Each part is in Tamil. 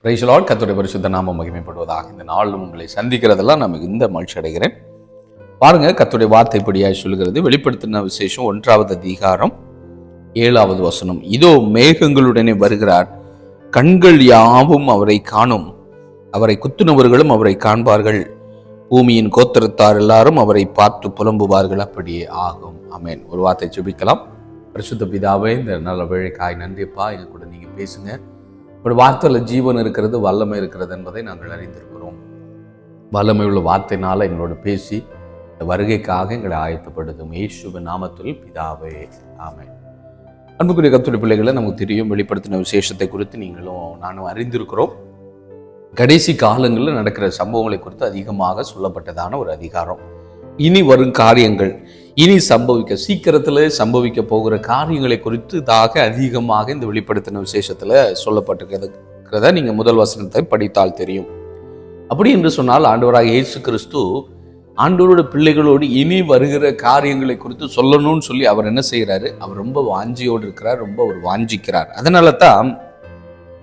Praise the Lord. கர்த்தருடைய பரிசுத்த நாமம் மகிமைப்படுவதாக. இந்த நாளும் உங்களை சந்திக்கிறதெல்லாம் நான் மிகுந்த மகிழ்ச்சி அடைகிறேன். பாருங்க, கர்த்தருடைய வார்த்தை இப்படியாய் சொல்கிறது. வெளிப்படுத்தின விசேஷம் 1வது அதிகாரம் 7வது வசனம். இதோ மேகங்களுடனே வருகிறார், கண்கள் யாவும் அவரை காணும், அவரை குத்துனவர்களும் அவரை காண்பார்கள், பூமியின் கோத்திரத்தார் எல்லாரும் அவரை பார்த்து புலம்புவார்கள். அப்படியே ஆகும். ஆமென். ஒரு வார்த்தை ஜெபிக்கலாம். பரிசுத்த பிதாவே, இந்த நல்ல வேளைக்காய் நன்றிப்பா. எங்க கூட நீங்க பேசுங்க. ஒரு வார்த்தையில் ஜீவன் இருக்கிறது, வல்லமை இருக்கிறது என்பதை நாங்கள் அறிந்திருக்கிறோம். வல்லமை உள்ள வார்த்தையினால எங்களோட பேசி இந்த வருகைக்காக எங்களை ஆயத்தப்படுத்தும் இயேசுவின் நாமத்தில் பிதாவே, ஆமென். அன்புக்குரிய கர்த்தருடைய பிள்ளைகளை, நமக்கு தெரியும், வெளிப்படுத்தின விசேஷத்தை குறித்து நீங்களும் நானும் அறிந்திருக்கிறோம். கடைசி காலங்களில் நடக்கிற சம்பவங்களை குறித்து அதிகமாக சொல்லப்பட்டதான ஒரு அதிகாரம். இனி வரும் காரியங்கள், இனி சீக்கிரத்தில் சம்பவிக்க போகிற காரியங்களை குறித்து அதிகமாக இந்த வெளிப்படுத்தின விசேஷத்தில் சொல்லப்பட்டிருக்கிறத நீங்கள் முதல் வசனத்தை படித்தால் தெரியும். அப்படி என்று சொன்னால், ஆண்டவராக இயேசு கிறிஸ்து ஆண்டவரோட பிள்ளைகளோடு இனி வருகிற காரியங்களை குறித்து சொல்லணும்னு சொல்லி அவர் என்ன செய்கிறாரு? அவர் ரொம்ப வாஞ்சியோடு இருக்கிறார், ரொம்ப அவர் வாஞ்சிக்கிறார். அதனால தான்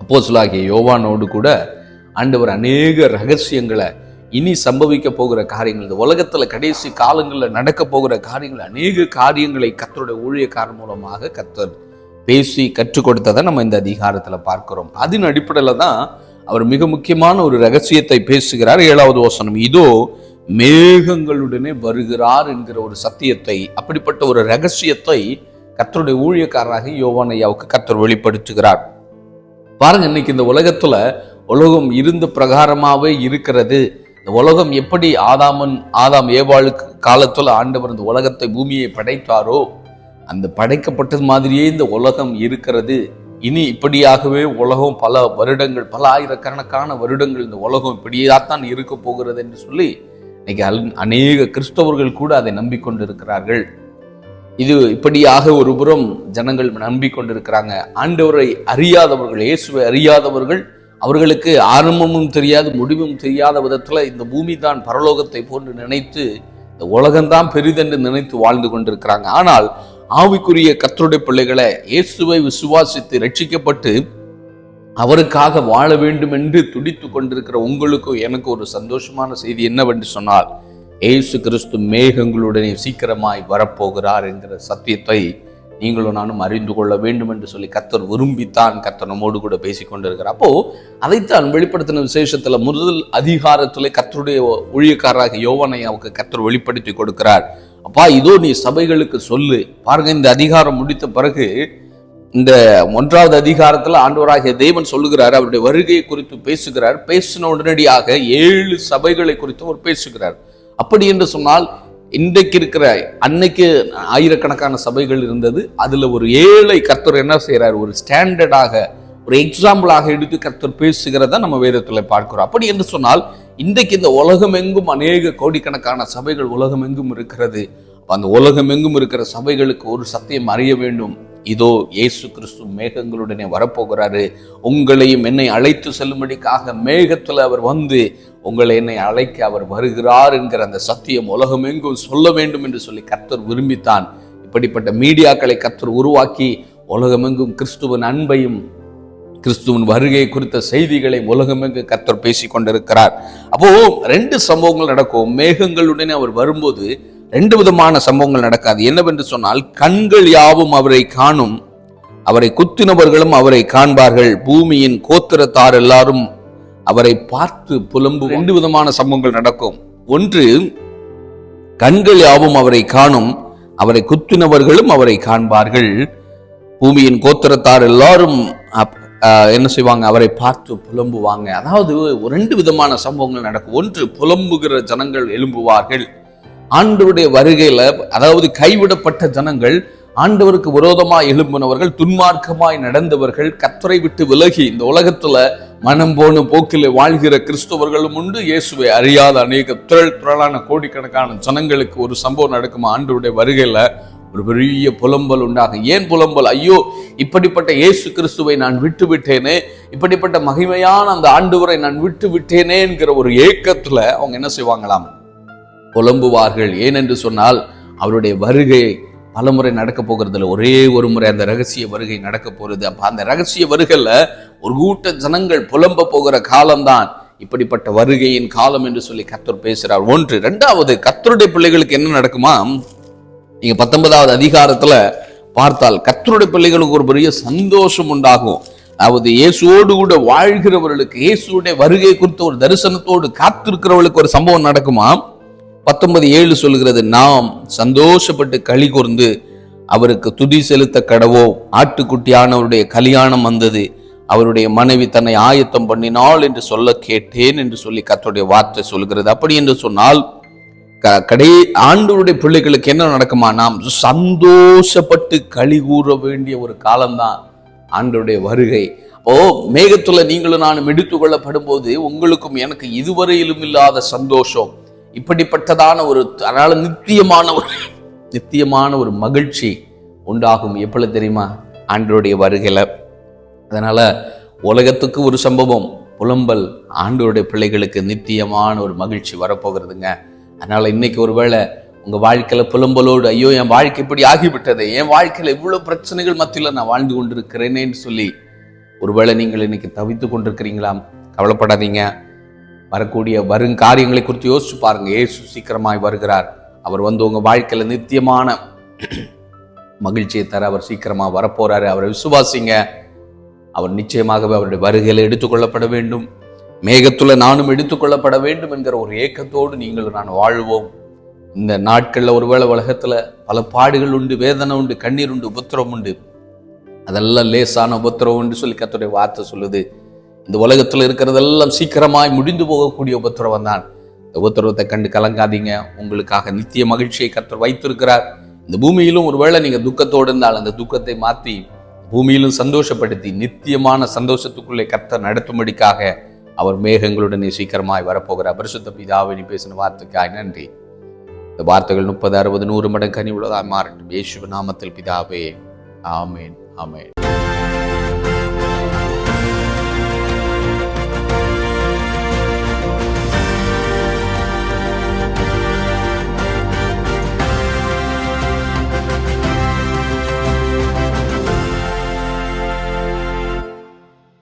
அப்போஸ்தலனாகிய யோவானோடு கூட ஆண்டவர் அநேக ரகசியங்களை, இனி சம்பவிக்க போகிற காரியங்கள், இந்த உலகத்துல கடைசி காலங்களில் நடக்க போகிற காரியங்கள், அநேக காரியங்களை கர்த்தருடைய ஊழியக்காரர் மூலமாக கர்த்தர் பேசி கற்றுக் கொடுத்ததை நம்ம இந்த அதிகாரத்துல பார்க்கிறோம். அதன் அடிப்படையில தான் அவர் மிக முக்கியமான ஒரு ரகசியத்தை பேசுகிறார். 7வது வசனம், இதோ மேகங்களுடனே வருகிறார் என்கிற ஒரு சத்தியத்தை, அப்படிப்பட்ட ஒரு ரகசியத்தை கர்த்தருடைய ஊழியக்காரராக யோவான் ஐயாவுக்கு கர்த்தர் வெளிப்படுத்துகிறார். பாருங்க, இன்னைக்கு இந்த உலகம் இருந்த பிரகாரமாவே இருக்கிறது. இந்த உலகம் எப்படி ஆதாம் ஏவாளுக்கு காலத்துல ஆண்டவர் இந்த உலகத்தை, பூமியை படைத்தாரோ அந்த படைக்கப்பட்டது மாதிரியே இந்த உலகம் இருக்கிறது. இனி இப்படியாகவே உலகம் பல வருடங்கள், பல ஆயிரக்கணக்கான வருடங்கள் இந்த உலகம் இப்படியாத்தான் இருக்க போகிறது என்று சொல்லி இன்னைக்கு அநேக கிறிஸ்தவர்கள் கூட அதை நம்பிக்கொண்டிருக்கிறார்கள். இது இப்படியாக ஒரு புறம் ஜனங்கள் நம்பிக்கொண்டிருக்கிறாங்க. ஆண்டவரை அறியாதவர்கள், இயேசுவை அறியாதவர்கள், அவர்களுக்கு ஆரம்பமும் தெரியாது முடிவும் தெரியாத விதத்துல இந்த பூமி தான் பரலோகத்தை போன்று நினைத்து, இந்த உலகம்தான் பெரிதென்று நினைத்து வாழ்ந்து கொண்டிருக்கிறாங்க. ஆனால் ஆவிக்குரிய கர்த்தருடைய பிள்ளைகளை, இயேசுவை விசுவாசித்து ரட்சிக்கப்பட்டு அவருக்காக வாழ வேண்டும் என்று துடித்து கொண்டிருக்கிற உங்களுக்கும் எனக்கு ஒரு சந்தோஷமான செய்தி என்னவென்று சொன்னால், இயேசு கிறிஸ்து மேகங்களுடனே சீக்கிரமாய் வரப்போகிறார் என்கிற சத்தியத்தை நீங்களும் நானும் அறிந்து கொள்ள வேண்டும் என்று சொல்லி கர்த்தர் விரும்பித்தான் கர்த்தர் நம்மோடு கூட பேசி கொண்டிருக்கிறார். அப்போ அதைத்தான் வெளிப்படுத்தின விசேஷத்துல முதல் அதிகாரத்துல கர்த்தருடைய ஊழியக்காரராக யோவான் ஐயாவுக்கு கர்த்தர் வெளிப்படுத்தி கொடுக்கிறார். அப்பா, இதோ நீ சபைகளுக்கு சொல்லு. பாருங்க, இந்த அதிகாரம் முடித்த பிறகு இந்த 1வது அதிகாரத்துல ஆண்டவராகிய தேவன் சொல்லுகிறார், அவருடைய வருகையை குறித்து பேசுகிறார். பேசின உடனடியாக 7 சபைகளை குறித்து அவர் பேசுகிறார். அப்படி என்று சொன்னால், இன்றைக்கு இருக்கிற, அன்னைக்கு ஆயிரக்கணக்கான சபைகள் இருந்தது. அதுல ஒரு 7 கர்த்தர் என்ன செய்யறார்? ஒரு ஸ்டாண்டர்டாக, ஒரு எக்ஸாம்பிளாக எடுத்து கர்த்தர் பேசுகிறத நம்ம வேதத்துல பார்க்கிறோம். அப்படி என்று சொன்னால், இன்றைக்கு இந்த உலகம் எங்கும் அநேக கோடிக்கணக்கான சபைகள் உலகம் எங்கும் இருக்கிறது. அந்த உலகம் எங்கும் இருக்கிற சபைகளுக்கு ஒரு சத்தியம் அறிய வேண்டும். இதோ இயேசு கிறிஸ்து மேகங்களுடனே வரப்போகிறாரு, உங்களையும் என்னை அழைத்து செல்லும்படிக்காக மேகத்துல அவர் வந்து உங்களை என்னை அழைக்க அவர் வருகிறார் என்கிற அந்த சத்தியம் உலகம் எங்கும் சொல்ல வேண்டும் என்று சொல்லி கர்த்தர் விரும்பித்தான் இப்படிப்பட்ட மீடியாக்களை கர்த்தர் உருவாக்கி உலகமெங்கும் கிறிஸ்துவின் அன்பையும் கிறிஸ்துவின் வருகை குறித்த செய்திகளை உலகமெங்கும் கர்த்தர் பேசி கொண்டிருக்கிறார். அப்போ 2 சம்பவங்கள் நடக்கும். மேகங்களுடனே அவர் வரும்போது 2 விதமான சம்பவங்கள் நடக்காது. என்னவென்று சொன்னால், கண்கள் யாவும் அவரை காணும், அவரை குத்தினவர்களும் அவரை காண்பார்கள், பூமியின் கோத்திரத்தார் எல்லாரும் அவரை பார்த்து புலம்பு. 2 விதமான சம்பவங்கள் நடக்கும். ஒன்று, கண்கள் யாவும் அவரை காணும், அவரை குத்தினவர்களும் அவரை காண்பார்கள், பூமியின் கோத்திரத்தார் எல்லாரும் என்ன செய்வாங்க? அவரை பார்த்து புலம்புவாங்க. அதாவது 2 விதமான சம்பவங்கள் நடக்கும். ஒன்று, புலம்புகிற ஜனங்கள் எழும்புவார்கள். ஆண்டவருடைய வருகையில, அதாவது கைவிடப்பட்ட ஜனங்கள், ஆண்டவருக்கு விரோதமாய் எழும்பினவர்கள், துன்மார்க்கமாய் நடந்தவர்கள், கர்த்தரை விட்டு விலகி இந்த உலகத்துல மனம் போன போக்கில் வாழ்கிற கிறிஸ்தவர்களும் உண்டு. இயேசுவை அறியாத அநேக திரளான கோடிக்கணக்கான ஜனங்களுக்கு ஒரு சம்பவம் நடக்குமா? ஆண்டவருடைய வருகையில ஒரு பெரிய புலம்பல் உண்டாகும். ஏன் புலம்பல்? ஐயோ, இப்படிப்பட்ட இயேசு கிறிஸ்துவை நான் விட்டு விட்டேனே, இப்படிப்பட்ட மகிமையான அந்த ஆண்டவரை நான் விட்டு விட்டேனே என்கிற ஒரு ஏக்கத்துல அவங்க என்ன செய்வாங்களாம்? புலம்புவார்கள். ஏனென்று சொன்னால், அவருடைய வருகை பலமுறை நடக்க போகிறதுல ஒரே ஒரு முறை அந்த ரகசிய வருகை நடக்க போறது. அப்ப அந்த ரகசிய வருகையில ஒரு கூட்ட ஜனங்கள் புலம்ப போகிற காலம்தான் இப்படிப்பட்ட வருகையின் காலம் என்று சொல்லி கர்த்தர் பேசுறார். ஒன்று. இரண்டாவது, கர்த்தருடைய பிள்ளைகளுக்கு என்ன நடக்குமா? நீங்க 19வது அதிகாரத்துல பார்த்தால் கர்த்தருடைய பிள்ளைகளுக்கு ஒரு பெரிய சந்தோஷம் உண்டாகும். அதாவது இயேசுவோடு கூட வாழ்கிறவர்களுக்கு, இயேசுடைய வருகை குறித்த ஒரு தரிசனத்தோடு காத்திருக்கிறவர்களுக்கு ஒரு சம்பவம் நடக்குமா? 19:7 சொல்கிறது, நாம் சந்தோஷப்பட்டு களி கூர்ந்து அவருக்கு துதி செலுத்த கடவோ. ஆட்டுக்குட்டியானவருடைய கல்யாணம் வந்தது, அவருடைய மனைவி தன்னை ஆயத்தம் பண்ணினாள் என்று சொல்ல கேட்டேன் என்று சொல்லி கர்த்தருடைய வார்த்தை சொல்கிறது. அப்படி என்று சொன்னால் ஆண்டவருடைய பிள்ளைகளுக்கு என்ன நடக்குமா? நாம் சந்தோஷப்பட்டு களி கூற வேண்டிய ஒரு காலம்தான் ஆண்டவருடைய வருகை. மேகத்துல நீங்களும் நானும் எடுத்துக் கொள்ளப்படும் போது உங்களுக்கும் எனக்கு இதுவரையிலும் இல்லாத சந்தோஷம், இப்படிப்பட்டதான ஒரு அதனால நித்தியமான ஒரு மகிழ்ச்சி உண்டாகும். எப்பொழுது தெரியுமா? ஆண்டவருடைய வருகையில. அதனால உலகத்துக்கு ஒரு சம்பவம் புலம்பல், ஆண்டவருடைய பிள்ளைகளுக்கு நித்தியமான ஒரு மகிழ்ச்சி வரப்போகிறதுங்க. அதனால இன்னைக்கு ஒருவேளை உங்க வாழ்க்கையில புலம்பலோடு, ஐயோ என் வாழ்க்கை இப்படி ஆகிவிட்டது, என் வாழ்க்கையில இவ்வளவு பிரச்சனைகள் மத்தியில நான் வாழ்ந்து கொண்டிருக்கிறேனேன்னு சொல்லி ஒருவேளை நீங்கள் இன்னைக்கு தவித்து கொண்டிருக்கிறீங்களா? கவலைப்படாதீங்க. வரக்கூடிய வருங்காரியங்களை குறித்து யோசிச்சு பாருங்க. இயேசு சீக்கிரமாய் வருகிறார். அவர் வந்து உங்க வாழ்க்கையில நித்தியமான மகிழ்ச்சியை தர அவர் சீக்கிரமா வரப்போறாரு. அவரை விசுவாசிங்க. அவர் நிச்சயமாகவே அவருடைய வருகையில எடுத்துக்கொள்ளப்பட வேண்டும். மேகத்துல நானும் எடுத்துக்கொள்ளப்பட வேண்டும் என்கிற ஒரு ஏக்கத்தோடு நீங்களும் நான் வாழ்வோம். இந்த நாட்கள்ல ஒருவேளை உலகத்துல பல பாடுகள் உண்டு, வேதனை உண்டு, கண்ணீர் உண்டு, உபத்திரம் உண்டு. அதெல்லாம் லேசான உபத்திரம் என்று சொல்லி கர்த்தருடைய வார்த்தை சொல்லுது. இந்த உலகத்துல இருக்கிறதெல்லாம் சீக்கிரமாய் முடிந்து போகக்கூடிய உபத்திரவம் தான். இந்த உபத்திரவத்தை கண்டு கலங்காதீங்க. உங்களுக்காக நித்திய மகிழ்ச்சியை கர்த்தர் வைத்திருக்கிறார். இந்த பூமியிலும் ஒருவேளை நீங்க துக்கத்தோடு இருந்தால் அந்த துக்கத்தை மாற்றி பூமியிலும் சந்தோஷப்படுத்தி நித்தியமான சந்தோஷத்துக்குள்ளே கர்த்தர் நடத்தும்படிக்காக அவர் மேகங்களுடனே சீக்கிரமாய் வரப்போகிறார். பரிசுத்த பிதாவே, நீ பேசின வார்த்தைக்காய் நன்றி. இந்த வார்த்தைகள் 30, 60, 100 மடங்கு கனி உள்ளதாய் மாறட்டும். இயேசுவின் நாமத்தில் பிதாவே, ஆமேன், ஆமேன்.